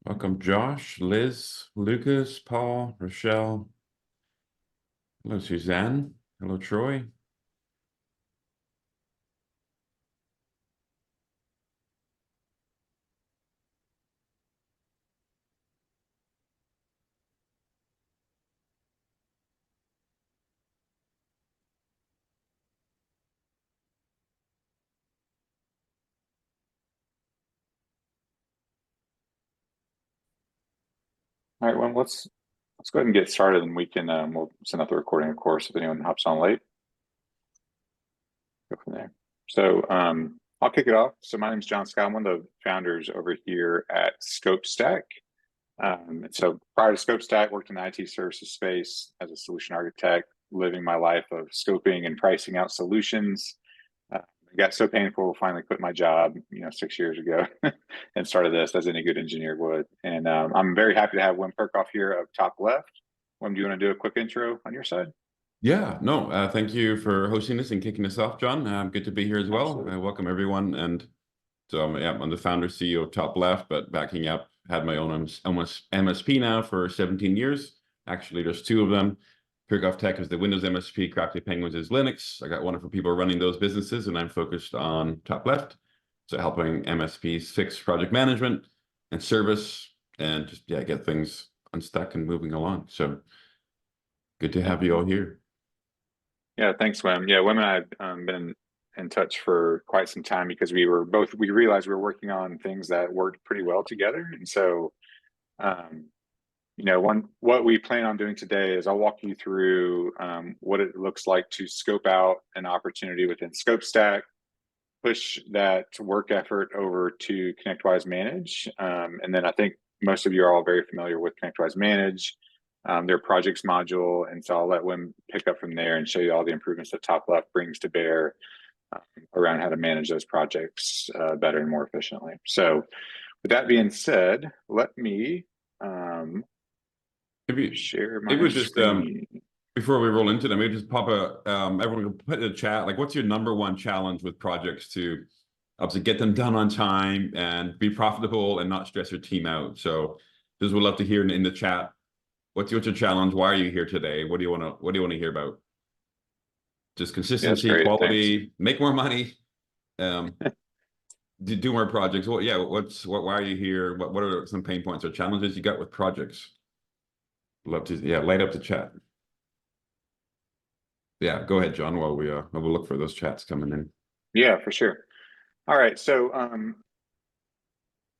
Welcome, Josh, Liz, Lucas, Paul, Rochelle. Hello, Suzanne. Hello, Troy. All right, well, let's go ahead and get started, and we'll send out the recording, of course, if anyone hops on late. Go from there. So I'll kick it off. So my name is John Scott. I'm one of the founders over here at ScopeStack. And so prior to ScopeStack, worked in the IT services space as a solution architect, living my life of scoping and pricing out solutions. It got so painful, finally quit my job, 6 years ago, and started this as any good engineer would. And I'm very happy to have Wim Kerkhoff here of TopLeft. Wim, do you want to do a quick intro on your side? Yeah, no, thank you for hosting this and kicking us off, John. Good to be here as well. Absolutely. Welcome, everyone. And so I'm the founder, CEO of TopLeft, but backing up, had my own MSP now for 17 years. Actually, there's two of them. Kerkhoff Tech is the Windows MSP, Crafty Penguins is Linux. I got wonderful people running those businesses, and I'm focused on TopLeft, so helping MSPs fix project management and service, and just get things unstuck and moving along. So good to have you all here. Yeah, thanks, Wim. Yeah, Wim and I have been in touch for quite some time because we realized we were working on things that worked pretty well together. And so, um, what we plan on doing today is I'll walk you through what it looks like to scope out an opportunity within ScopeStack, push that work effort over to ConnectWise Manage. And then I think most of you are all very familiar with ConnectWise Manage, their projects module. And so I'll let Wim pick up from there and show you all the improvements that TopLeft brings to bear around how to manage those projects better and more efficiently. So with that being said, let me share my screen. Before we roll into them, maybe just pop everyone can put in the chat, like, what's your number one challenge with projects to obviously get them done on time and be profitable and not stress your team out? So just would love to hear in the chat, what's your challenge? Why are you here today? What do you want to hear about? Just consistency, Great, quality, thanks. make more money, do more projects. Why are you here? What are some pain points or challenges you got with projects? Love to, light up the chat. Yeah, go ahead, John, while we'll look for those chats coming in. Yeah, for sure. All right, so Wim,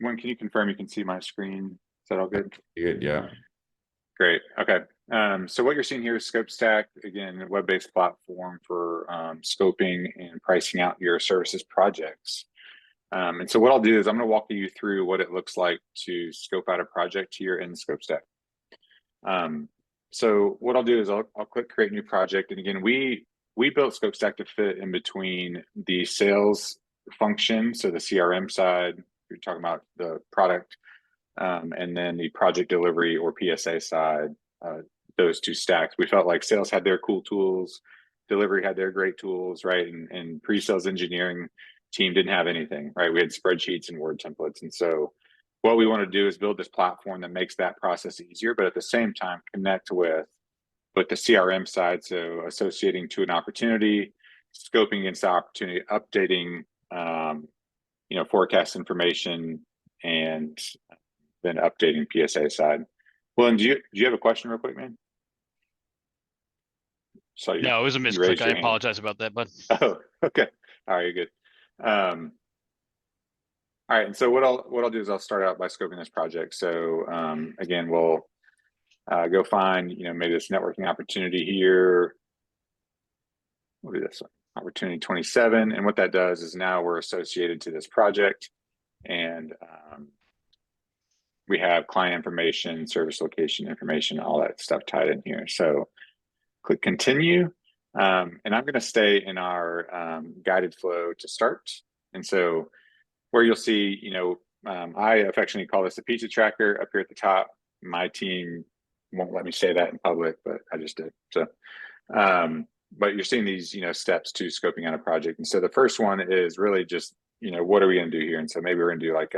can you confirm you can see my screen? Is that all good? Good, yeah. Great. Okay. So what you're seeing here is ScopeStack, again, a web-based platform for scoping and pricing out your services projects. And so what I'll do is I'm going to walk you through what it looks like to scope out a project here in ScopeStack. So what I'll do is I'll click create new project. And again, we built ScopeStack to fit in between the sales function, so the CRM side, you're talking about the product, and then the project delivery or PSA side, those two stacks. We felt like sales had their cool tools, delivery had their great tools, right? And pre-sales engineering team didn't have anything, right? We had spreadsheets and Word templates. And so what we want to do is build this platform that makes that process easier, but at the same time, connect with the CRM side. So associating to an opportunity, scoping against the opportunity, updating, forecast information, and then updating PSA side. Well, do you have a question real quick, man? No, it was a misclick. I apologize about that, bud. Oh, okay. All right, you're good. All right, and so what I'll do is I'll start out by scoping this project. So again, we'll go find maybe this networking opportunity here. We'll do this one, opportunity 27, and what that does is now we're associated to this project, and we have client information, service location information, all that stuff tied in here. So click continue, and I'm going to stay in our guided flow to start. And so where you'll see, I affectionately call this a pizza tracker up here at the top. My team won't let me say that in public, but I just did. So, but you're seeing these, steps to scoping out a project. And so the first one is really just, what are we going to do here? And so maybe we're going to do like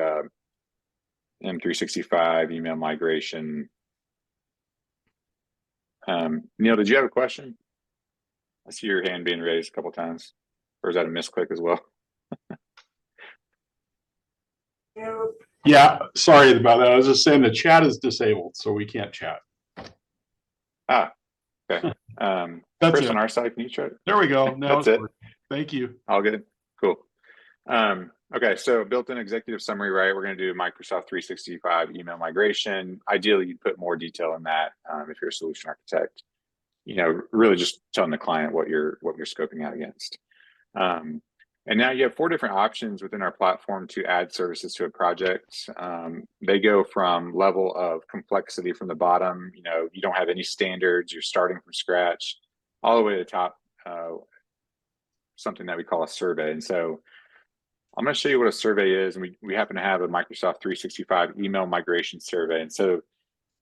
M365 email migration. Neil, did you have a question? I see your hand being raised a couple times. Or is that a misclick as well? Yeah, sorry about that. I was just saying the chat is disabled, so we can't chat. Ah, okay. That's Chris, it. on our side, can you try it? There we go. Now That's it. working. Thank you. All good. Cool. Okay, so built-in executive summary, right? We're going to do Microsoft 365 email migration. Ideally, you'd put more detail in that if you're a solution architect. You know, really just telling the client what you're scoping out against. And now you have 4 different options within our platform to add services to a project. They go from level of complexity from the bottom. You know, you don't have any standards. You're starting from scratch, all the way to the top. Something that we call a survey. And so I'm going to show you what a survey is. And we happen to have a Microsoft 365 email migration survey. And so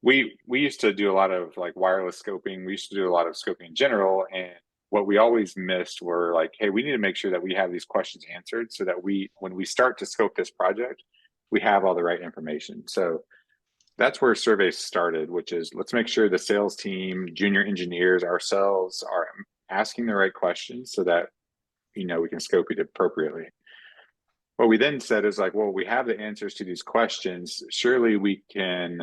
we used to do a lot of like wireless scoping. We used to do a lot of scoping in general. And what we always missed were like, hey, we need to make sure that we have these questions answered so that when we start to scope this project, we have all the right information. So that's where surveys started, which is let's make sure the sales team, junior engineers, ourselves are asking the right questions so that, you know, we can scope it appropriately. What we then said is like, well, we have the answers to these questions. Surely we can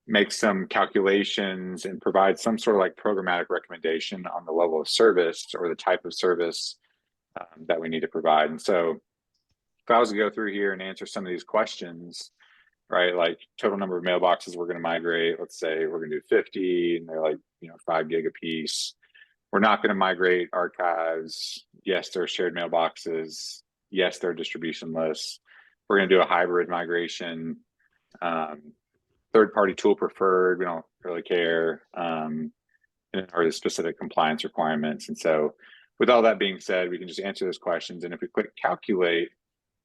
make some calculations and provide some sort of like programmatic recommendation on the level of service or the type of service that we need to provide. And so if I was to go through here and answer some of these questions, right, like total number of mailboxes we're going to migrate, let's say we're going to do 50 and they're like, you know, 5 gig a piece. We're not going to migrate archives. Yes, they're shared mailboxes. Yes, they're distribution lists. We're going to do a hybrid migration. Third-party tool preferred, we don't really care, or the specific compliance requirements. And so with all that being said, we can just answer those questions. And if we click calculate,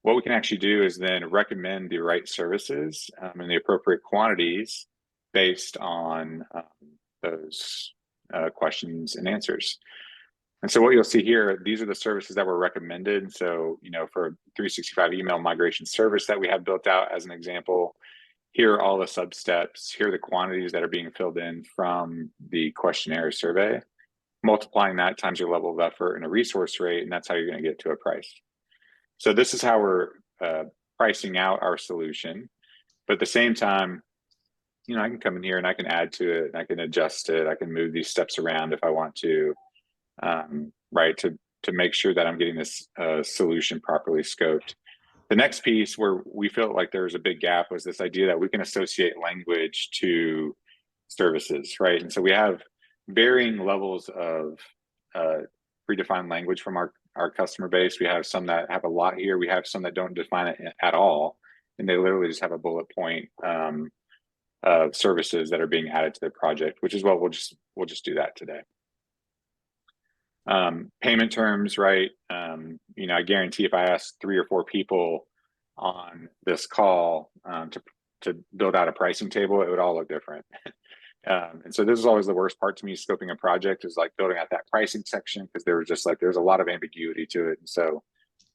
what we can actually do is then recommend the right services and the appropriate quantities based on those questions and answers. And so what you'll see here, these are the services that were recommended. And so, you know, for 365 email migration service that we have built out as an example, here are all the sub steps. Here are the quantities that are being filled in from the questionnaire survey, multiplying that times your level of effort and a resource rate, and that's how you're going to get to a price. So this is how we're pricing out our solution. But at the same time, you know, I can come in here and I can add to it, and I can adjust it. I can move these steps around if I want to, right, to make sure that I'm getting this solution properly scoped. The next piece where we felt like there was a big gap was this idea that we can associate language to services, right? And so we have varying levels of predefined language from our customer base. We have some that have a lot here. We have some that don't define it at all. And they literally just have a bullet point of services that are being added to their project, which is what we'll just do that today. Payment terms, right? You know, I guarantee if I ask 3 or 4 people on this call to build out a pricing table, it would all look different. And so this is always the worst part to me, scoping a project, is like building out that pricing section, because there was just like, there's a lot of ambiguity to it. And so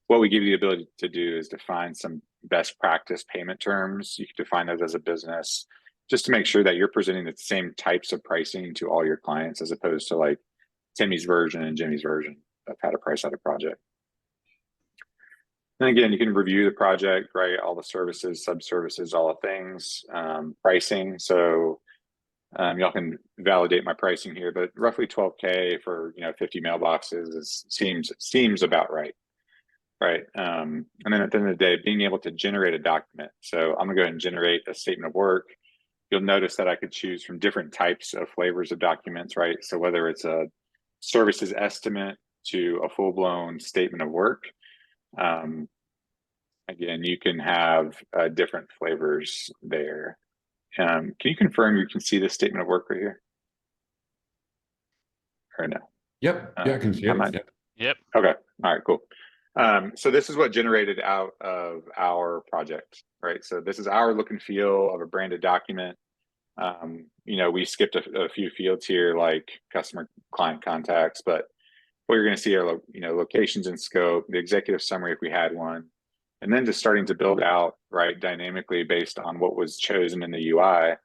what we give you the ability to do is define some best practice payment terms. You can define those as a business, just to make sure that you're presenting the same types of pricing to all your clients, as opposed to like Timmy's version and Jimmy's version of how to price out a project. And again, you can review the project, right? All the services, sub-services, all the things, pricing. So y'all can validate my pricing here, but roughly 12K for, you know, 50 mailboxes seems about right. Right. And then at the end of the day, being able to generate a document. So I'm gonna go ahead and generate a statement of work. You'll notice that I could choose from different types of flavors of documents, right? So whether it's a services estimate to a full-blown statement of work, again, you can have different flavors there. Can you confirm you can see this statement of work right here? Or no? Yep. Yeah, I can see it. Yep. Okay. All right, cool. So this is what generated out of our project, right? So this is our look and feel of a branded document. You know, we skipped a few fields here, like customer client contacts, but what you're going to see are, you know, locations and scope, the executive summary if we had one, and then just starting to build out, right, dynamically based on what was chosen in the UI.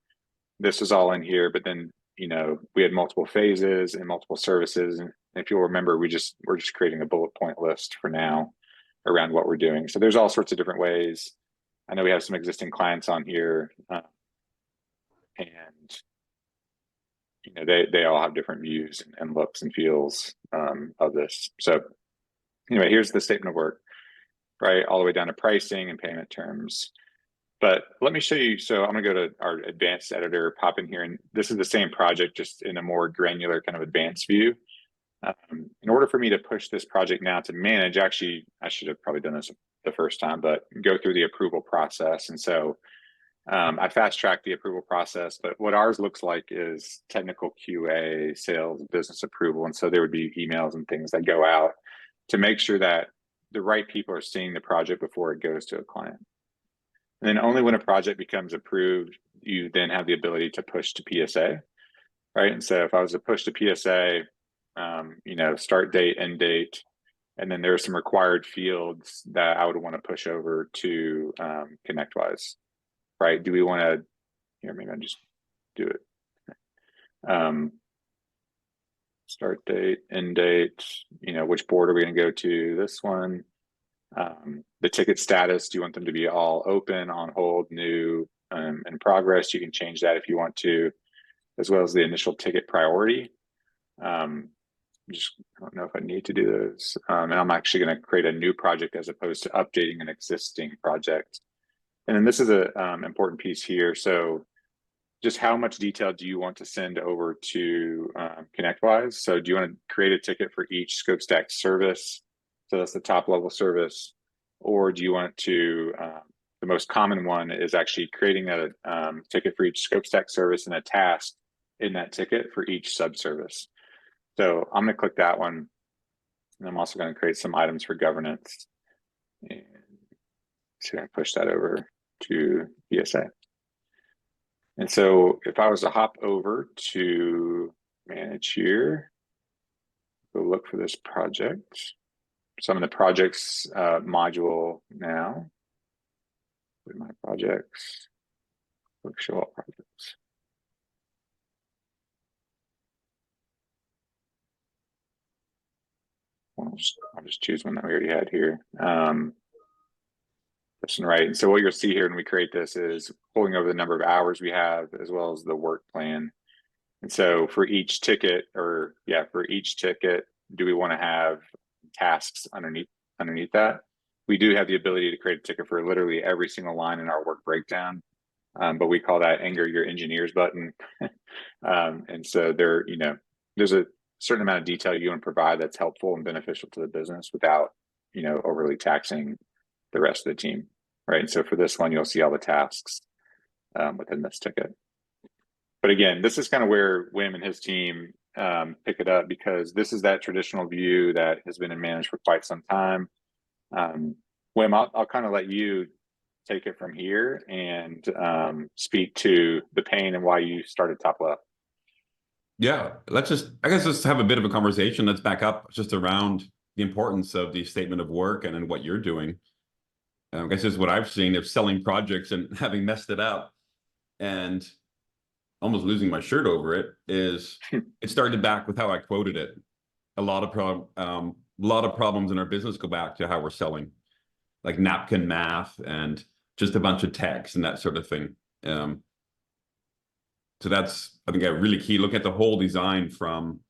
This was all in here, but then, you know, we had multiple phases and multiple services. And if you'll remember, we're just creating a bullet point list for now around what we're doing. So there's all sorts of different ways. I know we have some existing clients on here, and you know, they all have different views and looks and feels of this. So anyway, here's the statement of work, right? All the way down to pricing and payment terms. But let me show you. So I'm gonna go to our advanced editor, pop in here, and this is the same project, just in a more granular kind of advanced view. In order for me to push this project now to manage, actually, I should have probably done this the first time, but go through the approval process. And so I fast tracked the approval process, but what ours looks like is technical QA, sales, business approval. And so there would be emails and things that go out to make sure that the right people are seeing the project before it goes to a client. And then only when a project becomes approved, you then have the ability to push to PSA, right? And so if I was to push to PSA, you know, start date, end date, and then there are some required fields that I would want to push over to ConnectWise, right? Do we want to, here, maybe I'll just do it. Start date, end date, you know, which board are we going to go to? This one. The ticket status, do you want them to be all open, on hold, new, in progress? You can change that if you want to, as well as the initial ticket priority. I don't know if I need to do those. And I'm actually going to create a new project as opposed to updating an existing project. And then this is a important piece here. So just how much detail do you want to send over to ConnectWise? So do you want to create a ticket for each ScopeStack service? So that's the top level service. Or do you want to, the most common one is actually creating a ticket for each ScopeStack service and a task in that ticket for each subservice. So I'm going to click that one. And I'm also going to create some items for governance. And so I'm going to push that over to PSA. And so if I was to hop over to manage here, go look for this project. So I'm in the projects module now. With my projects, look, show all projects. I'll just choose one that we already had here. This one, right? And so what you'll see here when we create this is pulling over the number of hours we have, as well as the work plan. And so for each ticket, or yeah, for each ticket, do we want to have tasks underneath that? We do have the ability to create a ticket for literally every single line in our work breakdown, but we call that anger your engineers button. And so there, you know, there's a certain amount of detail you want to provide that's helpful and beneficial to the business without, you know, overly taxing the rest of the team, right? And so for this one, you'll see all the tasks within this ticket. But again, this is kind of where Wim and his team pick it up, because this is that traditional view that has been managed for quite some time. Wim, I'll kind of let you take it from here and speak to the pain and why you started TopLeft. Yeah, I guess let's have a bit of a conversation. Let's back up just around the importance of the statement of work and what you're doing. I guess this is what I've seen of selling projects and having messed it up and almost losing my shirt over it. Is it started back with how I quoted it. A lot of problems in our business go back to how we're selling, like napkin math and just a bunch of text and that sort of thing. So that's, I think, a really key. Look at the whole design from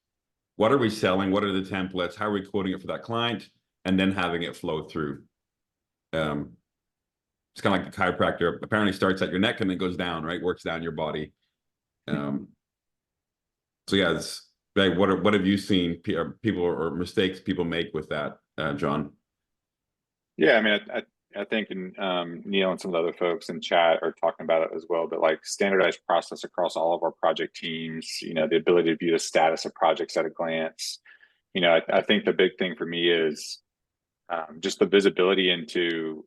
what are we selling, what are the templates, how are we quoting it for that client, and then having it flow through. It's kind of like the chiropractor apparently starts at your neck and then goes down, right? Works down your body. So yeah, it's like, what have you seen people or mistakes people make with that, John? Yeah, I mean, I think Neil and some of the other folks in chat are talking about it as well, but like standardized process across all of our project teams, you know, the ability to view the status of projects at a glance. You know, I think the big thing for me is just the visibility into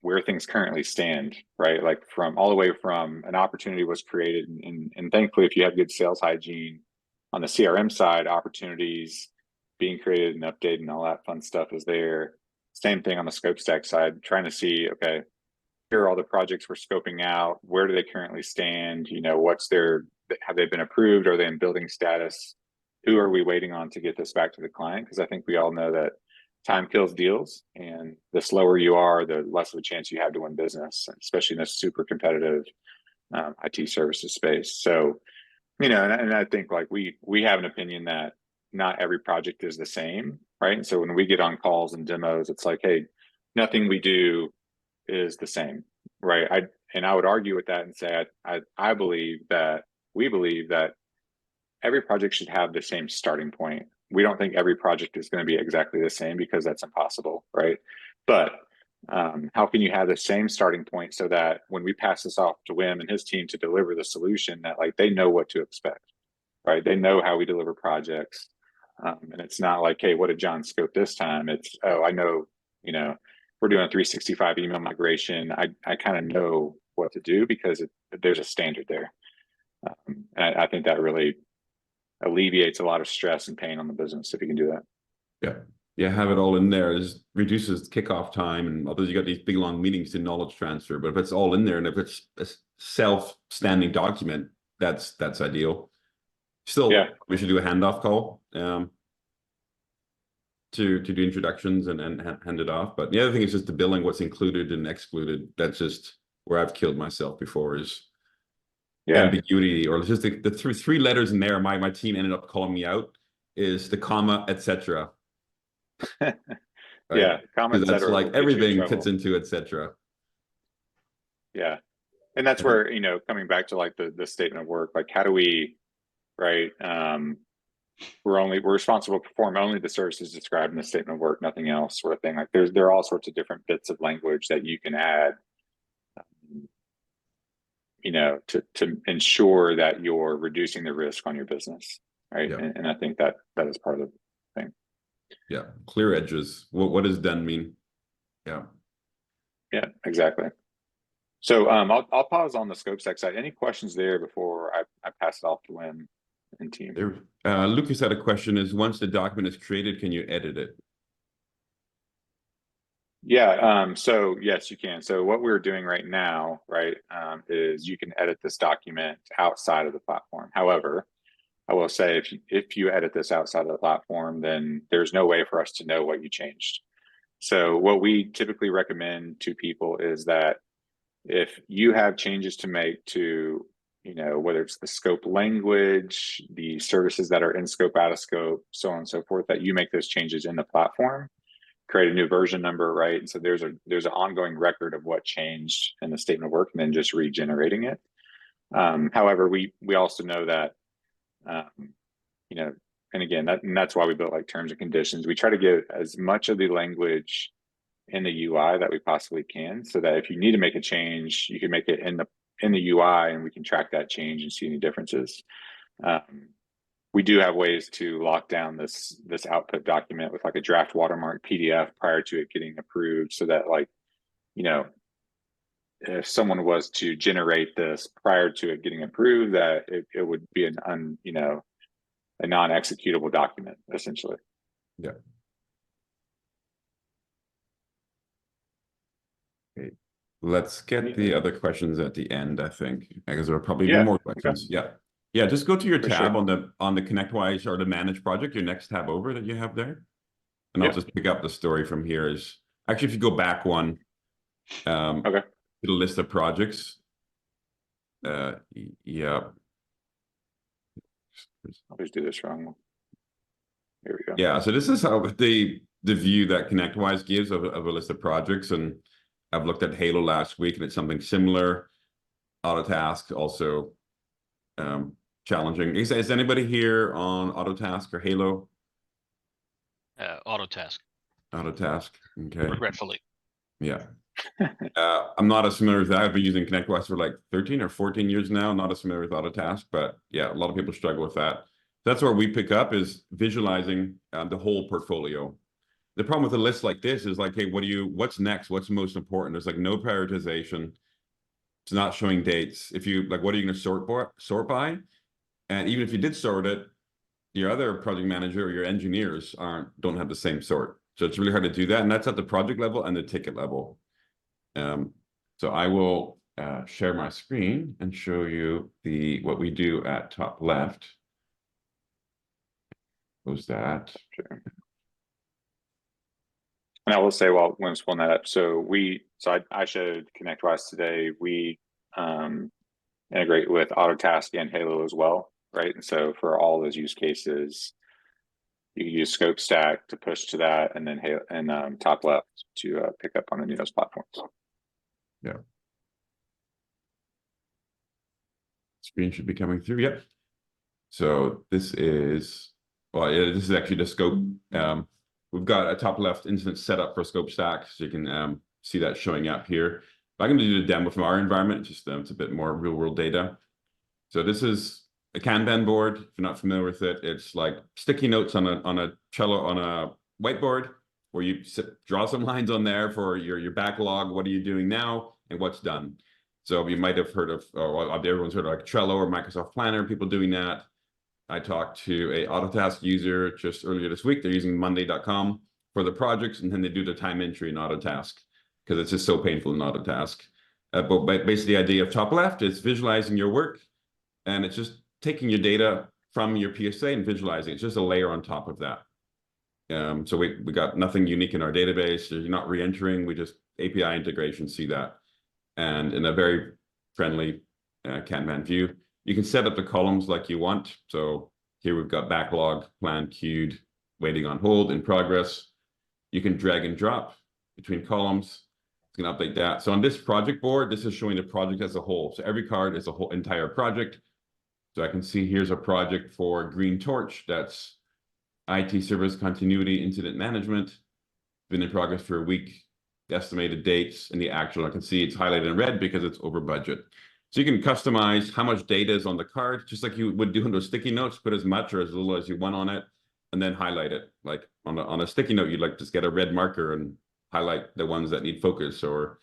where things currently stand, right? Like from all the way from an opportunity was created, and thankfully, if you have good sales hygiene on the CRM side, opportunities being created and updated and all that fun stuff is there. same thing on the ScopeStack side, trying to see, okay, here are all the projects we're scoping out. Where do they currently stand? You know, have they been approved? Are they in building status? Who are we waiting on to get this back to the client? Because I think we all know that time kills deals, and the slower you are, the less of a chance you have to win business, especially in this super competitive IT services space. So, you know, and I think like we have an opinion that not every project is the same, right? And so when we get on calls and demos, it's like, hey, nothing we do is the same, right? I would argue with that and say I believe that we believe that every project should have the same starting point. We don't think every project is going to be exactly the same, because that's impossible, right? But how can you have the same starting point so that when we pass this off to Wim and his team to deliver the solution, that like they know what to expect, right? They know how we deliver projects, and it's not like, hey, what did John scope this time? It's, oh, I know, you know, we're doing a 365 email migration. I kind of know what to do because there's a standard there. And I think that really alleviates a lot of stress and pain on the business if you can do that. Yeah, have it all in there. It reduces kickoff time, and others you got these big long meetings to knowledge transfer. But if it's all in there, and if it's a self-standing document, that's ideal. Still, yeah, we should do a handoff call to do introductions and hand it off. But the other thing is just the billing, what's included and excluded. That's just where I've killed myself before, is ambiguity, or just the three letters in there. My team ended up calling me out, is the comma, etc. Right? Yeah, comma, that's like everything fits into etc. Yeah, and that's where, you know, coming back to like the statement of work, like how do we, right? We're responsible to perform only the services described in the statement of work, nothing else, sort of thing. Like there are all sorts of different bits of language that you can add, you know, to ensure that you're reducing the risk on your business, right? Yeah. And I think that is part of the thing. Yeah, clear edges. What does done mean? Yeah. Yeah, exactly. So I'll pause on the ScopeStack side. Any questions there before I pass it off to Wim and team? Lucas had a question, is once the document is created, can you edit it? Yeah, so yes, you can. So what we're doing right now, right, is you can edit this document outside of the platform. However, I will say if you edit this outside of the platform, then there's no way for us to know what you changed. So what we typically recommend to people is that if you have changes to make to, you know, whether it's the scope language, the services that are in scope, out of scope, so on and so forth, that you make those changes in the platform, create a new version number, right? And so there's an ongoing record of what changed in the statement of work, and then just regenerating it. However, we also know that, you know, and again, that's why we built like terms and conditions. We try to get as much of the language in the UI that we possibly can, so that if you need to make a change, you can make it in the UI, and we can track that change and see any differences. We do have ways to lock down this output document with like a draft watermark PDF prior to it getting approved, so that, like, you know, if someone was to generate this prior to it getting approved, that it would be a non-executable document, essentially. Yeah. Okay. Let's get the other questions at the end, I think, because there will probably be more questions. Okay. Yeah, just go to your tab on the ConnectWise or the Manage project, your next tab over that you have there. And I'll just pick up the story from here. Is actually, if you go back one, to the list of projects. Yeah. I'll just do this wrong. Here we go. Yeah, so this is how the view that ConnectWise gives of a list of projects. And I've looked at Halo last week, and it's something similar. Autotask also challenging. Is anybody here on Autotask or Halo? Autotask. Autotask. Okay. Regretfully. Yeah. I'm not as familiar with that. I've been using ConnectWise for like 13 or 14 years now. Not as familiar with Autotask, but yeah, a lot of people struggle with that. That's where we pick up, is visualizing the whole portfolio. The problem with a list like this is like, hey, what's next? What's most important? There's like no prioritization. It's not showing dates. If you like, what are you going to sort by? And even if you did sort it, your other project manager or your engineers don't have the same sort. So it's really hard to do that. And that's at the project level and the ticket level. So I will share my screen and show you what we do at TopLeft. Close that. Sure. And I will say, while Wim's pulling that up, so I showed ConnectWise today. We integrate with Autotask and Halo as well, right? And so for all those use cases, you can use ScopeStack to push to that, and then TopLeft to pick up on any of those platforms. Yeah. Screen should be coming through. Yep. So this is, well, yeah, this is actually the scope. We've got a TopLeft instance set up for ScopeStack, so you can see that showing up here. I'm going to do the demo from our environment, just it's a bit more real world data. So this is a Kanban board. If you're not familiar with it, it's like sticky notes on a whiteboard, where you draw some lines on there for your backlog. What are you doing now, and what's done? So you might have heard of, or everyone's heard of like Trello or Microsoft Planner, people doing that. I talked to a Autotask user just earlier this week. They're using Monday.com for the projects, and then they do the time entry in Autotask because it's just so painful in Autotask. But basically, the idea of TopLeft is visualizing your work, and it's just taking your data from your PSA and visualizing. It's just a layer on top of that. So we got nothing unique in our database. You're not re-entering. We just API integration see that, and in a very friendly Kanban view. You can set up the columns like you want. So here we've got backlog, planned, queued, waiting on hold, in progress. You can drag and drop between columns. You can update that. So on this project board, this is showing the project as a whole. So every card is a whole entire project. So I can see here's a project for Green Torch. That's IT service continuity incident management. Been in progress for a week. The estimated dates and the actual, I can see it's highlighted in red because it's over budget. So you can customize how much data is on the card, just like you would do in those sticky notes, put as much or as little as you want on it, and then highlight it. Like on a sticky note, you'd like just get a red marker and highlight the ones that need focus or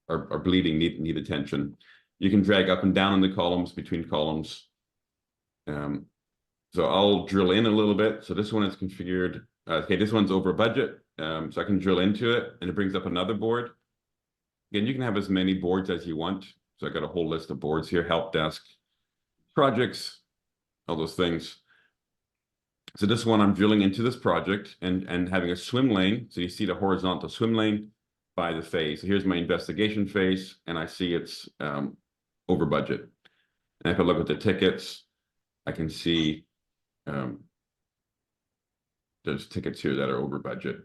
are bleeding, need attention. You can drag up and down in the columns, between columns. So I'll drill in a little bit. So this one is configured. Okay, this one's over budget. So I can drill into it, and it brings up another board. Again, you can have as many boards as you want. So I got a whole list of boards here, help desk, projects, all those things. So this one, I'm drilling into this project and having a swim lane. So you see the horizontal swim lane by the phase. So here's my investigation phase, and I see it's over budget. And if I look at the tickets, I can see there's tickets here that are over budget.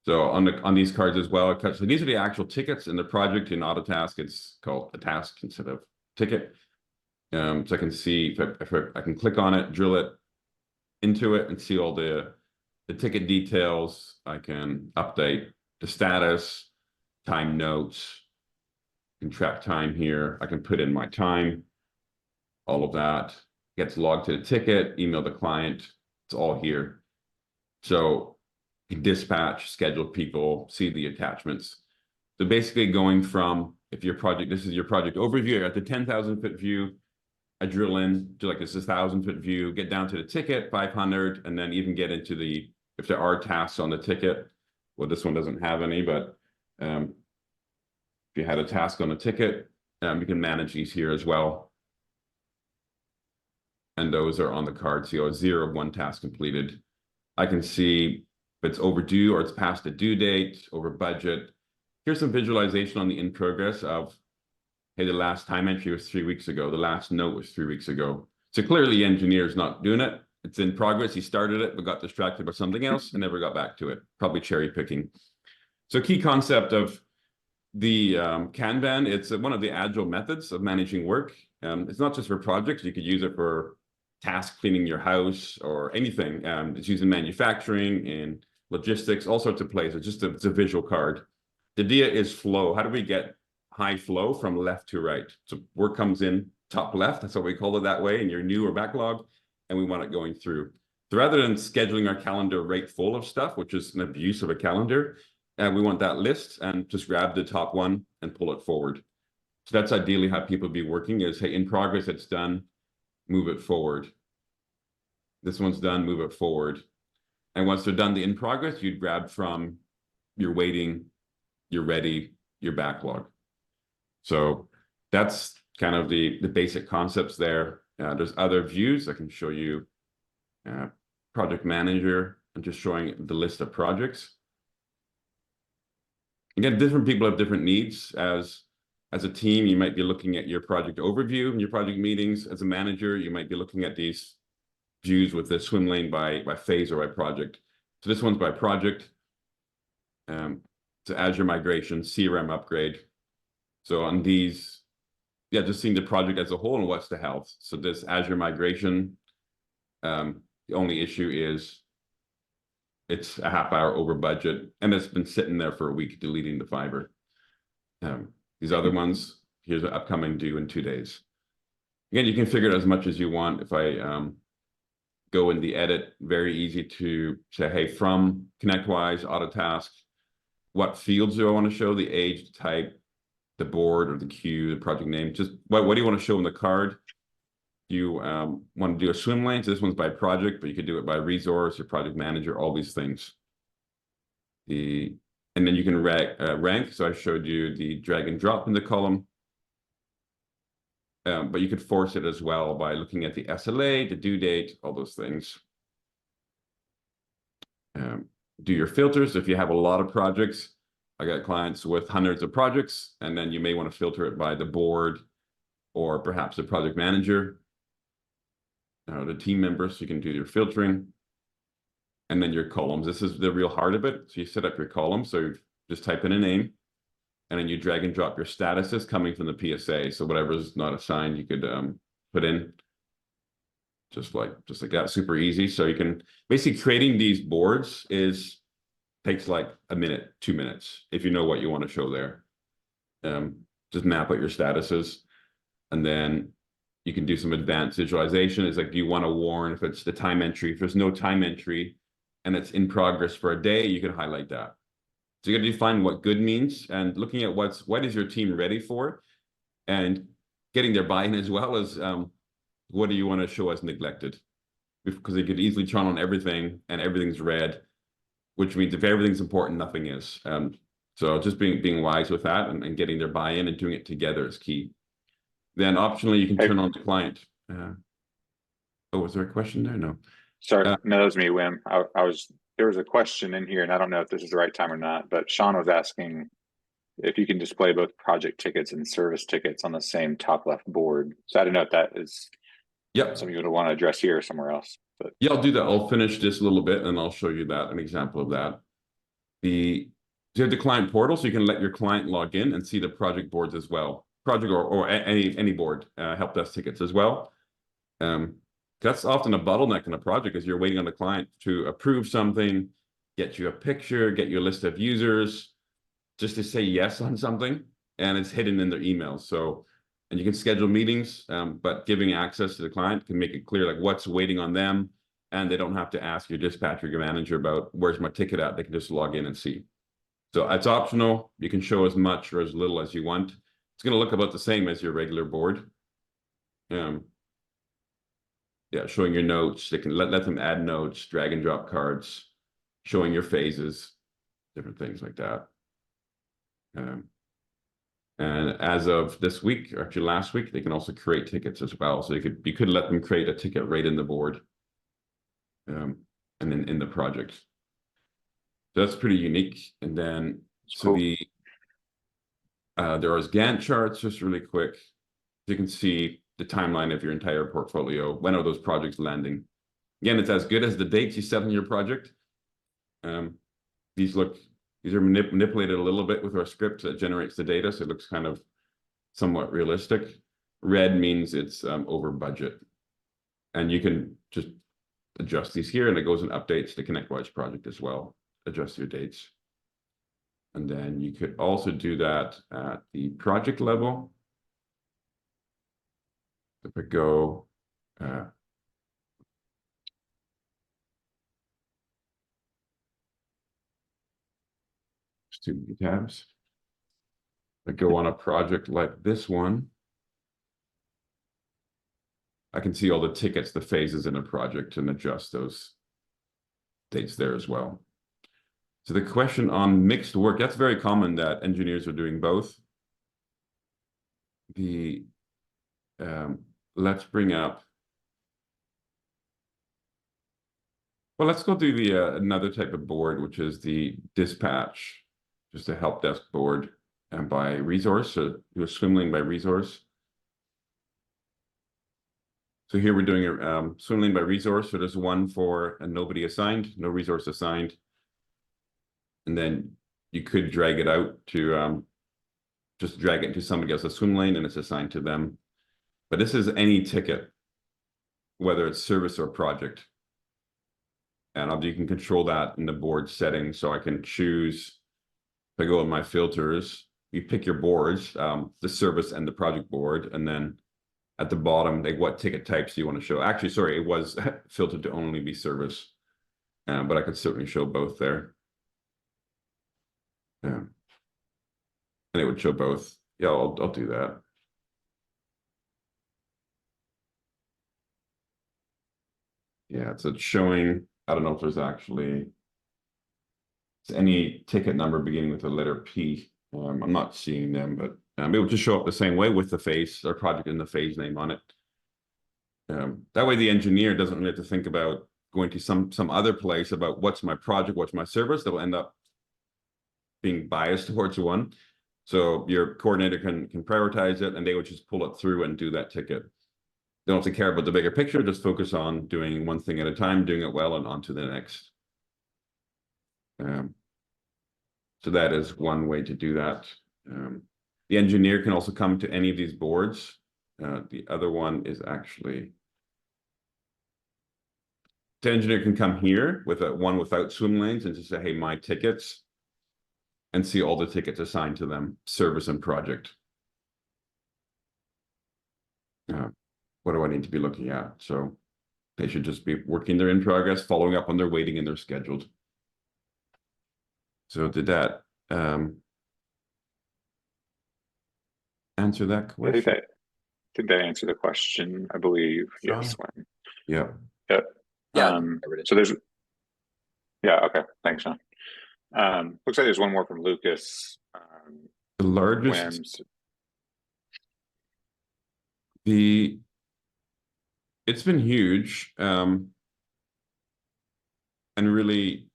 So on these cards as well, so these are the actual tickets in the project. In Autotask, it's called a task instead of ticket. So I can see if I can click on it, drill it into it, and see all the ticket details. I can update the status, time notes, I can track time here. I can put in my time. All of that gets logged to the ticket, email the client. It's all here. So dispatch, schedule people, see the attachments. So basically going from, if your project, this is your project overview, at the 10,000 foot view, I drill in to like this is 1,000 foot view, get down to the ticket, 500, and then even get into the, if there are tasks on the ticket. Well, this one doesn't have any, but if you had a task on a ticket, you can manage these here as well. And those are on the card. So 0 of 1 task completed. I can see if it's overdue or it's past the due date, over budget. Here's some visualization on the in progress of, hey, the last time entry was 3 weeks ago. The last note was 3 weeks ago. So clearly the engineer's not doing it. It's in progress. He started it, but got distracted by something else and never got back to it. Probably cherry picking. So key concept of the Kanban, it's one of the agile methods of managing work. It's not just for projects. You could use it for task cleaning your house or anything. It's used in manufacturing and logistics, all sorts of places. It's a visual card. The idea is flow. How do we get high flow from left to right? So work comes in top left. That's what we call it that way in your new or backlog. And we want it going through. So rather than scheduling our calendar right full of stuff, which is an abuse of a calendar, we want that list and just grab the top one and pull it forward. So that's ideally how people be working is, hey, in progress, it's done, move it forward. This one's done, move it forward. And once they're done the in progress, you'd grab from you're waiting, you're ready, your backlog. So that's kind of the basic concepts there. There's other views. I can show you project manager and just showing the list of projects. Again, different people have different needs. As a team, you might be looking at your project overview and your project meetings. As a manager, you might be looking at these views with the swim lane by phase or by project. So this one's by project. To Azure migration, CRM upgrade. So on these, yeah, just seeing the project as a whole and what's the health. So this Azure migration, the only issue is it's a half hour over budget, and it's been sitting there for a week deleting the fiber. These other ones, here's an upcoming due in 2 days. Again, you can figure it as much as you want. If I go in the edit, very easy to say, hey, from ConnectWise, Autotask, what fields do I want to show? The age, the type, the board or the queue, the project name. Just what do you want to show in the card? You want to do a swim lane? So this one's by project, but you could do it by resource, your project manager, all these things. And then you can rank. So I showed you the drag and drop in the column. But you could force it as well by looking at the SLA, the due date, all those things. Do your filters. If you have a lot of projects, I got clients with hundreds of projects, and then you may want to filter it by the board or perhaps the project manager, the team members. So you can do your filtering. And then your columns. This is the real heart of it. So you set up your columns. So you just type in a name, and then you drag and drop your statuses coming from the PSA. So whatever's not assigned, you could put in just like that. Super easy. So you can basically creating these boards takes like a minute, 2 minutes if you know what you want to show there. Just map out your statuses, and then you can do some advanced visualization. It's like, do you want to warn if it's the time entry? If there's no time entry and it's in progress for a day, you can highlight that. So you got to define what good means, and looking at what is your team ready for, and getting their buy-in as well as what do you want to show as neglected? Because they could easily turn on everything and everything's red, which means if everything's important, nothing is. So just being wise with that and getting their buy-in and doing it together is key. Then optionally, you can turn on the client. Oh, was there a question there? No. Sorry, no, that was me, Wim. There was a question in here, and I don't know if this is the right time or not, but Sean was asking if you can display both project tickets and service tickets on the same top left board. So I don't know if that is something you would want to address here or somewhere else. But yeah, I'll do that. I'll finish this a little bit, and I'll show you an example of that. You have the client portal, so you can let your client log in and see the project boards as well. Project or any board, help desk tickets as well. That's often a bottleneck in a project, is you're waiting on the client to approve something, get you a picture, get you a list of users, just to say yes on something, and it's hidden in their emails. So, and you can schedule meetings, but giving access to the client can make it clear like what's waiting on them, and they don't have to ask your dispatcher, your manager about where's my ticket at. They can just log in and see. So it's optional. You can show as much or as little as you want. It's going to look about the same as your regular board. Yeah, showing your notes. They can let them add notes, drag and drop cards, showing your phases, different things like that. And as of this week, or actually last week, they can also create tickets as well. So you could let them create a ticket right in the board, and then in the project. So that's pretty unique. And then cool. there are Gantt charts, just really quick. You can see the timeline of your entire portfolio. When are those projects landing? Again, it's as good as the dates you set in your project. These are manipulated a little bit with our script that generates the data, so it looks kind of somewhat realistic. Red means it's over budget. And you can just adjust these here, and it goes and updates the ConnectWise project as well. Adjust your dates. And then you could also do that at the project level. If I go, too many tabs. If I go on a project like this one, I can see all the tickets, the phases in a project, and adjust those dates there as well. So the question on mixed work, that's very common that engineers are doing both. Let's bring up. Well, let's go through the another type of board, which is the dispatch, just a help desk board, and by resource. So you're swim lane by resource. So here we're doing a swim lane by resource. So there's one for and nobody assigned, no resource assigned. And then you could drag it out to just drag it into somebody else's swim lane and it's assigned to them. But this is any ticket, whether it's service or project. And you can control that in the board settings. So I can choose, if I go in my filters, you pick your boards, the service and the project board, and then at the bottom, like what ticket types do you want to show? Actually, sorry, it was filtered to only be service, but I could certainly show both there. Yeah, and it would show both. Yeah, I'll do that. Yeah, so it's showing. I don't know if there's actually any ticket number beginning with the letter P. I'm not seeing them, but it will just show up the same way with the phase or project and the phase name on it. That way the engineer doesn't really have to think about going to some other place about what's my project, what's my service. That will end up being biased towards one. So your coordinator can prioritize it and they would just pull it through and do that ticket. They don't have to care about the bigger picture, just focus on doing one thing at a time, doing it well, and on to the next. So that is one way to do that. The engineer can also come to any of these boards. The other one is actually, the engineer can come here with one without swim lanes and just say, hey, my tickets, and see all the tickets assigned to them, service and project. What do I need to be looking at? So they should just be working their in progress, following up on their waiting and their scheduled. So did that answer that question? Did that answer the question? I believe. Sean? Yes. Yeah. Yep. Yeah. So there's. Yeah. Okay. Thanks, Sean. Looks like there's one more from Lucas. The largest. It's been huge. And really,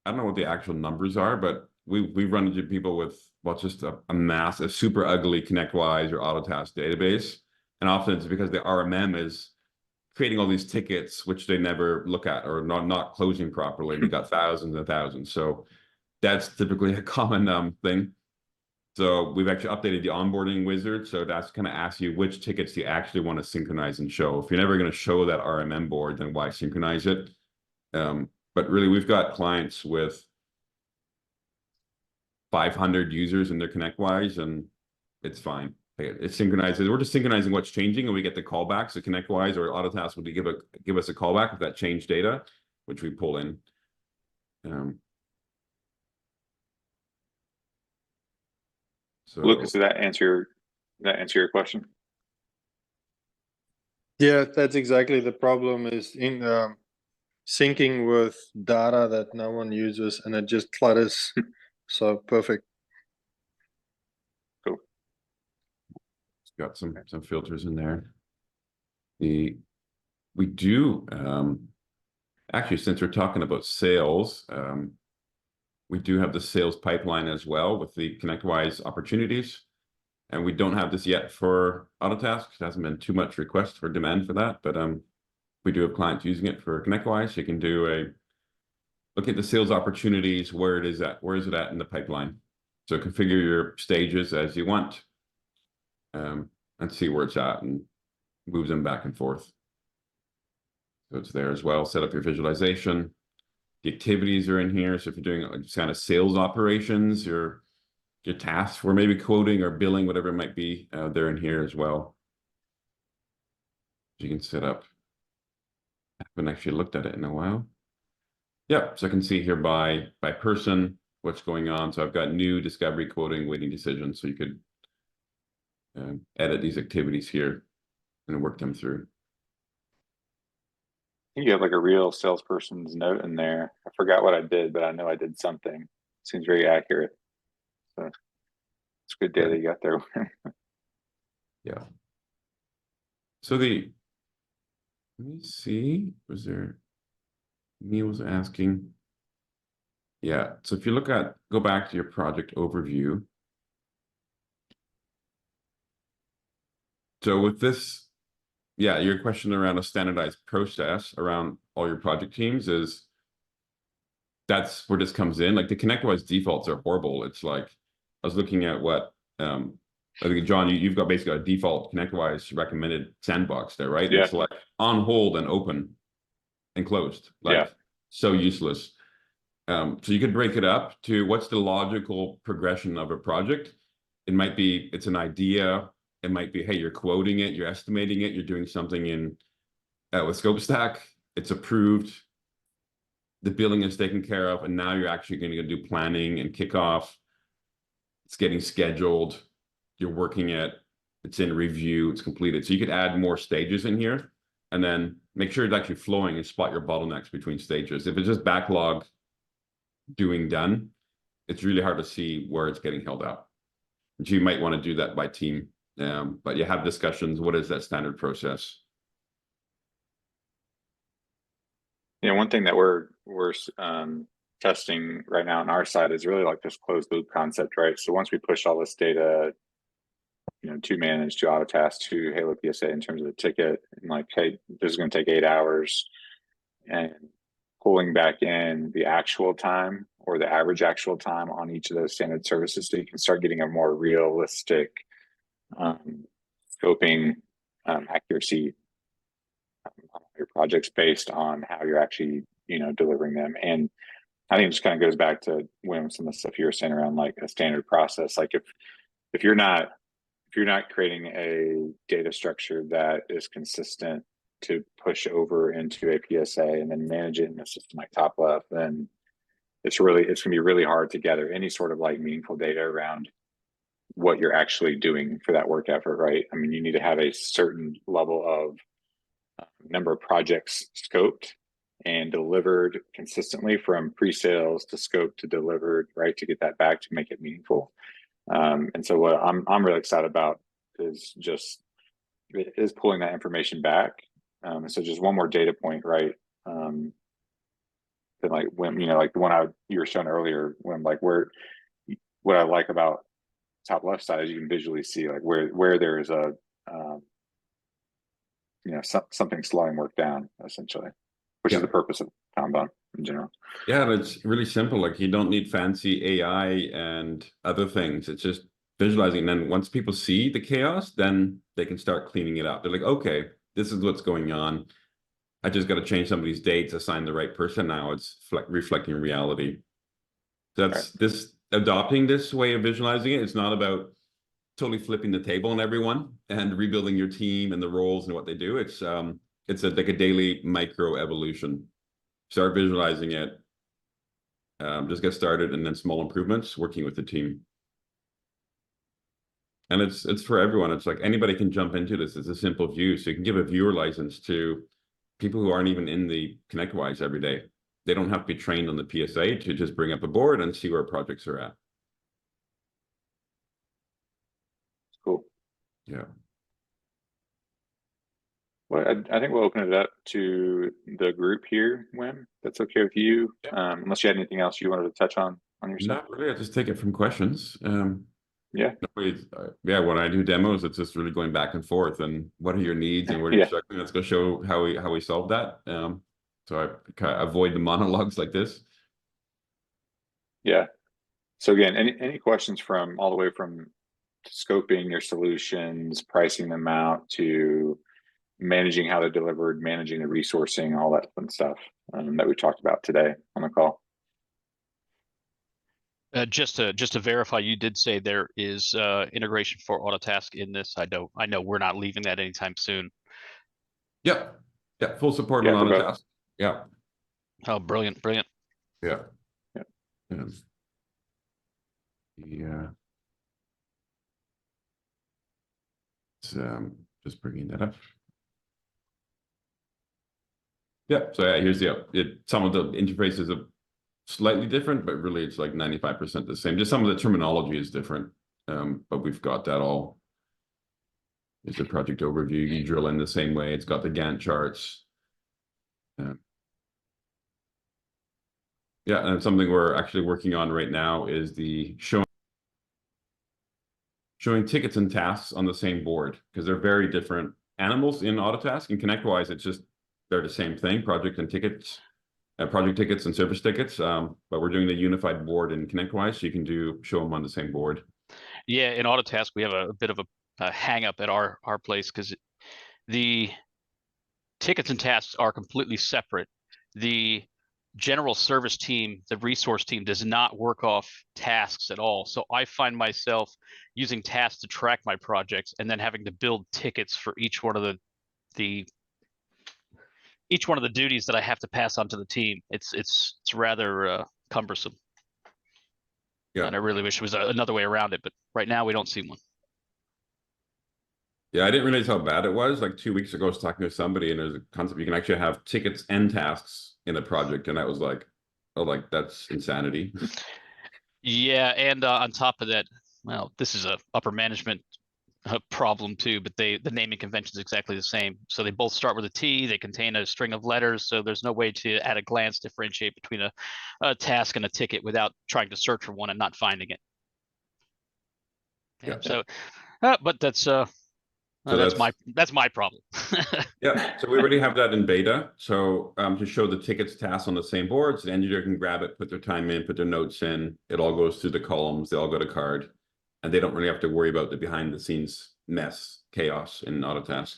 I don't know what the actual numbers are, but we've run into people with just a massive, super ugly ConnectWise or Autotask database. And often it's because the RMM is creating all these tickets, which they never look at or not closing properly. We got thousands and thousands. So that's typically a common thing. So we've actually updated the onboarding wizard. So that's kind of asks you which tickets you actually want to synchronize and show. If you're never going to show that RMM board, then why synchronize it? But really, we've got clients with 500 users in their ConnectWise, and it's fine. It's synchronized. We're just synchronizing what's changing, and we get the callbacks. So ConnectWise or Autotask will give us a callback with that change data, which we pull in. So Lucas, did that answer your question? Yeah, that's exactly the problem, is in syncing with data that no one uses, and it just clutters. So perfect. Cool. It's got some filters in there. We do actually, since we're talking about sales, we do have the sales pipeline as well with the ConnectWise opportunities. And we don't have this yet for Autotask. There hasn't been too much request for demand for that, but we do have clients using it for ConnectWise. So you can do look at the sales opportunities, where is it at in the pipeline. So configure your stages as you want, and see where it's at and move them back and forth. So it's there as well. Set up your visualization. The activities are in here. So if you're doing just kind of sales operations, your tasks for maybe quoting or billing, whatever it might be, they're in here as well. You can set up. I haven't actually looked at it in a while. Yep, so I can see here by person what's going on. So I've got new, discovery, quoting, waiting decisions. So you could edit these activities here and work them through. You have like a real salesperson's note in there. I forgot what I did, but I know I did something. seems very accurate. So it's good data you got there. Yeah. So let me see, Neil was asking. Yeah, so if you go back to your project overview. So with this, yeah, your question around a standardized process around all your project teams that's where this comes in. Like the ConnectWise defaults are horrible. It's like, I was looking at what, I think, John, you've got basically a default ConnectWise recommended sandbox there, right? Yeah. It's like on hold and open and closed, like so useless. So you could break it up to what's the logical progression of a project. It might be, it's an idea. It might be, hey, you're quoting it, you're estimating it, you're doing something in with ScopeStack, it's approved, the billing is taken care of, and now you're actually going to do planning and kickoff. It's getting scheduled, you're working it, it's in review, it's completed. So you could add more stages in here and then make sure it's actually flowing and spot your bottlenecks between stages. If it's just backlog doing done, it's really hard to see where it's getting held up. So you might want to do that by team, but you have discussions. What is that standard process? Yeah, one thing that we're testing right now on our side is really like this closed loop concept, right? So once we push all this data, to manage, to Autotask, to HaloPSA in terms of the ticket, and like, hey, this is going to take 8 hours, and pulling back in the actual time or the average actual time on each of those standard services, so you can start getting a more realistic scoping accuracy on your projects based on how you're actually delivering them. And I think it just kind of goes back to when some of the stuff you were saying around like a standard process. Like if you're not creating a data structure that is consistent to push over into a PSA and then manage it in a system like TopLeft, then it's going to be really hard to gather any sort of like meaningful data around what you're actually doing for that work effort, right? I mean, you need to have a certain level of number of projects scoped and delivered consistently from pre-sales to scope to delivered, right? To get that back to make it meaningful. And so what I'm really excited about is pulling that information back. So just one more data point, right? That like when like the one you were showing earlier, when like what I like about top left side is you can visually see like where there's a something slowing work down essentially, which is the purpose of Kanban in general. Yeah, it's really simple. Like you don't need fancy AI and other things. It's just visualizing. And then once people see the chaos, then they can start cleaning it up. They're like, okay, this is what's going on. I just got to change somebody's dates, assign the right person. Now it's reflecting reality. That's this adopting this way of visualizing it. It's not about totally flipping the table on everyone and rebuilding your team and the roles and what they do. It's like a daily micro evolution. Start visualizing it. Just get started, and then small improvements, working with the team. And it's for everyone. It's like anybody can jump into this. It's a simple view. So you can give a viewer license to people who aren't even in the ConnectWise every day. They don't have to be trained on the PSA to just bring up a board and see where projects are at. Cool. Yeah. Well, I think we'll open it up to the group here, Wim. That's okay with you? Unless you had anything else you wanted to touch on your side. Not really. I just take it from questions. Yeah. When I do demos, it's just really going back and forth. And what are your needs and what are you struggling? Let's go show how we solve that. So I kind of avoid the monologues like this. Yeah. So again, any questions from all the way from scoping your solutions, pricing them out, to managing how they're delivered, managing the resourcing, all that fun stuff that we talked about today on the call. Just to verify, you did say there is integration for Autotask in this. I know we're not leaving that anytime soon. Yeah, full support on Autotask. Yeah. Oh, brilliant. Yeah. Just bringing that up. Yeah, so here's some of the interfaces of slightly different, but really it's like 95% the same. Just some of the terminology is different, but we've got that all. It's a project overview. You drill in the same way. It's got the Gantt charts. Yeah, and something we're actually working on right now is the showing tickets and tasks on the same board, because they're very different animals in Autotask. In ConnectWise, it's just they're the same thing, project tickets and service tickets. But we're doing the unified board in ConnectWise, so you can show them on the same board. Yeah, in Autotask, we have a bit of a hang up at our place because the tickets and tasks are completely separate. The general service team, the resource team, does not work off tasks at all. So I find myself using tasks to track my projects and then having to build tickets for each one of the duties that I have to pass on to the team. It's rather cumbersome. Yeah, and I really wish it was another way around it, but right now we don't see one. Yeah, I didn't realize how bad it was. Like 2 weeks ago, I was talking to somebody, and there's a concept you can actually have tickets and tasks in a project, and I was like, "Oh, like that's insanity." Yeah, and on top of that, well, this is a upper management problem too, but the naming convention is exactly the same. So they both start with a T. They contain a string of letters, so there's no way to, at a glance, differentiate between a task and a ticket without trying to search for one and not finding it. Yeah. So, but that's that's my problem. Yeah, so we already have that in beta. So to show the tickets tasks on the same board, so the engineer can grab it, put their time in, put their notes in. It all goes through the columns. They all go to card, and they don't really have to worry about the behind the scenes chaos in Autotask.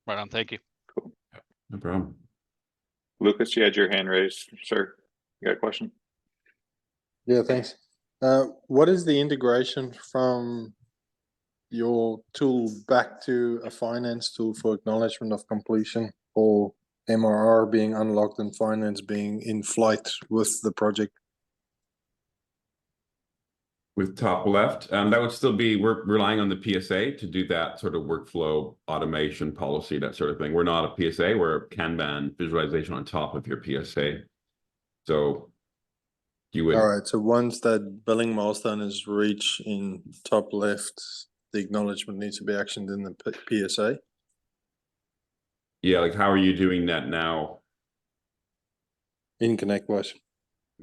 Right on. Thank you. Cool. No problem. Lucas, you had your hand raised, sir. You got a question? Yeah, thanks. What is the integration from your tool back to a finance tool for acknowledgement of completion, or MRR being unlocked and finance being in flight with the project? With TopLeft, that would still be, we're relying on the PSA to do that sort of workflow automation policy, that sort of thing. We're not a PSA, we're a Kanban visualization on top of your PSA. So you would. All right, so once that billing milestone is reached in TopLeft, the acknowledgement needs to be actioned in the PSA. Yeah, like how are you doing that now? In ConnectWise.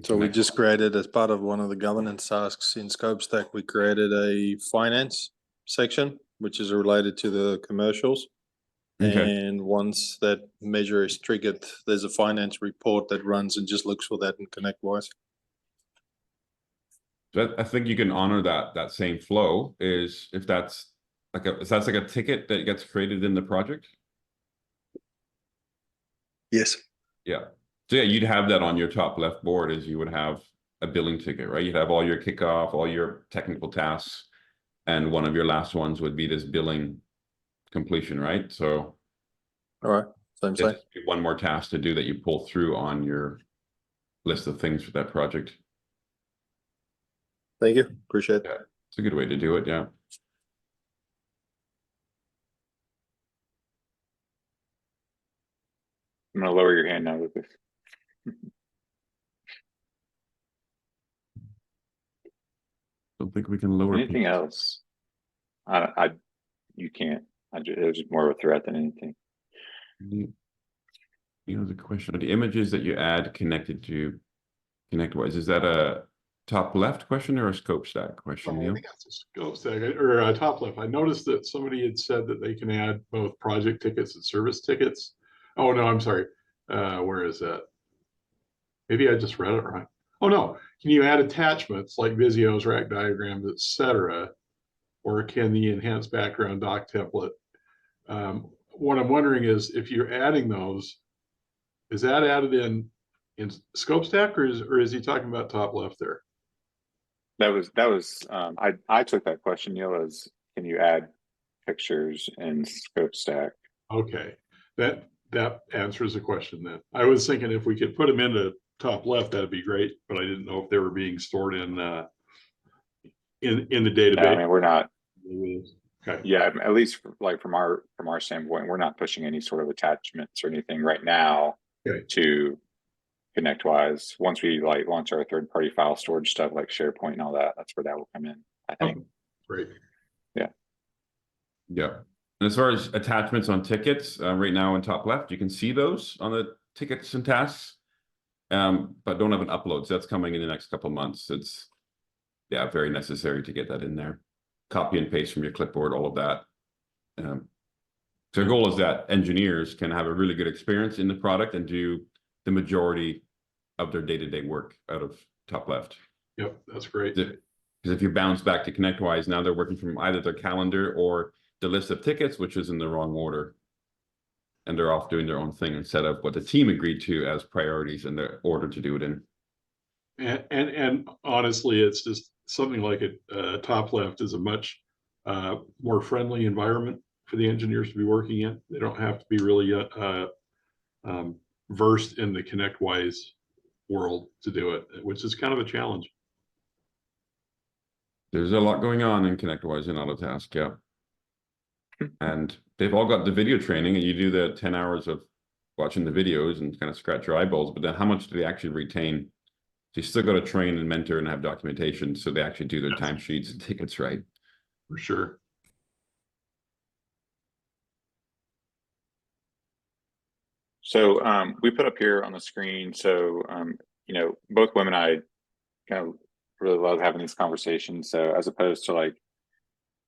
So we just created, as part of one of the governance tasks in ScopeStack, we created a finance section, which is related to the commercials. Okay. And once that measure is triggered, there's a finance report that runs and just looks for that in ConnectWise. So I think you can honor that same flow is if that's like a ticket that gets created in the project. Yes. Yeah. So yeah, you'd have that on your top left board as you would have a billing ticket, right? You'd have all your kickoff, all your technical tasks, and one of your last ones would be this billing completion, right? So all right, same thing. One more task to do that you pull through on your list of things for that project. Thank you. Appreciate it. Yeah, it's a good way to do it. Yeah. I'm going to lower your hand now, Lucas. Don't think we can lower Anything else? You can't. It was more of a threat than anything. You know, the question, the images that you add connected to ConnectWise, is that a top left question or a ScopeStack question, Neil? I think that's a ScopeStack or a top left. I noticed that somebody had said that they can add both project tickets and service tickets. Oh no, I'm sorry. Where is that? Maybe I just read it wrong. Oh no, can you add attachments like Visios, rack diagrams, etc., or can the enhanced background doc template? What I'm wondering is if you're adding those, is that added in ScopeStack, or is he talking about top left there? That was I took that question, Neil, as can you add pictures in ScopeStack? Okay, that answers the question then. I was thinking if we could put them into top left, that'd be great, but I didn't know if they were being stored in the database. Yeah, I mean, we're not. Okay. Yeah, at least like from our standpoint, we're not pushing any sort of attachments or anything right now. Okay. To ConnectWise. Once we like launch our third-party file storage stuff like SharePoint and all that, that's where that will come in, I think. Oh, great. Yeah. And as far as attachments on tickets, right now in top left, you can see those on the tickets and tasks, but don't have an upload. So that's coming in the next couple of months. It's, yeah, very necessary to get that in there. Copy and paste from your clipboard, all of that. So our goal is that engineers can have a really good experience in the product and do the majority of their day-to-day work out of top left. Yep, that's great. Because if you bounce back to ConnectWise, now they're working from either their calendar or the list of tickets, which is in the wrong order. And they're off doing their own thing instead of what the team agreed to as priorities in the order to do it in. And honestly, it's just something like a top left is a much more friendly environment for the engineers to be working in. They don't have to be really versed in the ConnectWise world to do it, which is kind of a challenge. There's a lot going on in ConnectWise and Autotask, yeah. And they've all got the video training, and you do the 10 hours of watching the videos and kind of scratch your eyeballs, but then how much do they actually retain? So you still got to train and mentor and have documentation so they actually do their timesheets and tickets right. For sure. So we put up here on the screen, so you know, both Wim and I kind of really love having these conversations. So as opposed to like,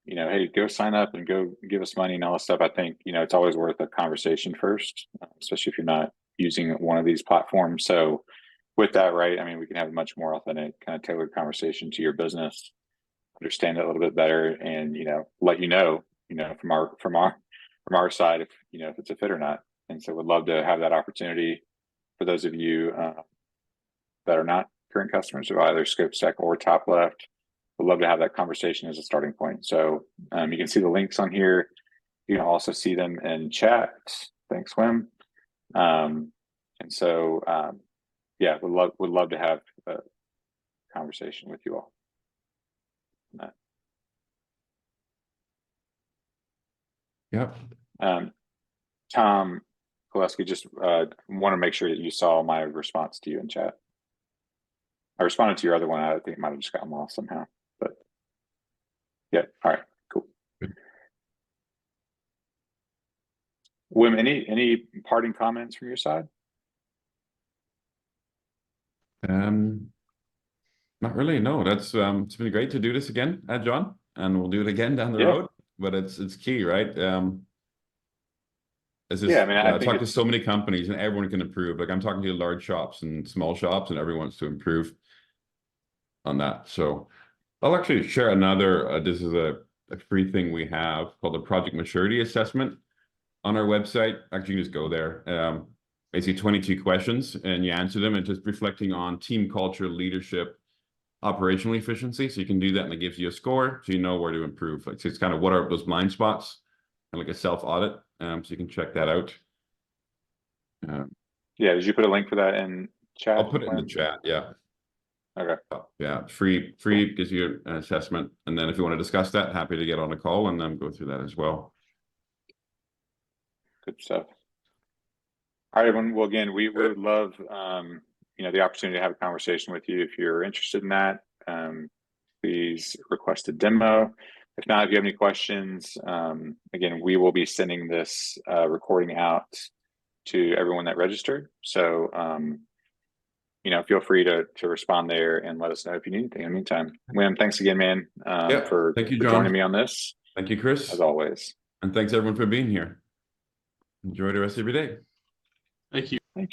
you know, hey, go sign up and go give us money and all this stuff, I think, you know, it's always worth a conversation first, especially if you're not using one of these platforms. So with that, right, I mean, we can have a much more authentic, kind of tailored conversation to your business, understand it a little bit better, and, you know, let you know, from our side, if, you know, if it's a fit or not. And so we'd love to have that opportunity for those of you that are not current customers of either ScopeStack or TopLeft. We'd love to have that conversation as a starting point. So you can see the links on here. You can also see them in chat. Thanks, Wim. And so, yeah, would love to have a conversation with you all. Yep. Tom Koleski, just want to make sure that you saw my response to you in chat. I responded to your other one. I think it might have just gotten lost somehow, but yeah. All right, cool. Good. Wim, any parting comments from your side? Not really. No, that's it's been great to do this again, John, and we'll do it again down the road. But it's key, right? It's just, I mean, I talk to so many companies, and everyone can improve. Like I'm talking to large shops and small shops, and everyone wants to improve on that. So I'll actually share another. This is a free thing we have called the Project Maturity Assessment on our website. Actually, you just go there. Basically 22 questions, and you answer them, and just reflecting on team culture, leadership, operational efficiency. So you can do that, and it gives you a score, so you know where to improve. Like, so it's kind of what are those blind spots, and like a self-audit. So you can check that out. Yeah, did you put a link for that in chat? I'll put it in the chat. Yeah. Okay. Yeah, free gives you an assessment, and then if you want to discuss that, happy to get on a call and then go through that as well. Good stuff. All right, everyone. Well, again, we would love you know, the opportunity to have a conversation with you. If you're interested in that, please request a demo. If not, if you have any questions, again, we will be sending this recording out to everyone that registered. So, you know, feel free to respond there and let us know if you need anything in the meantime. Wim, thanks again, man, for joining me on this. Thank you, Chris. As always. And thanks everyone for being here. Enjoy the rest of your day. Thank you.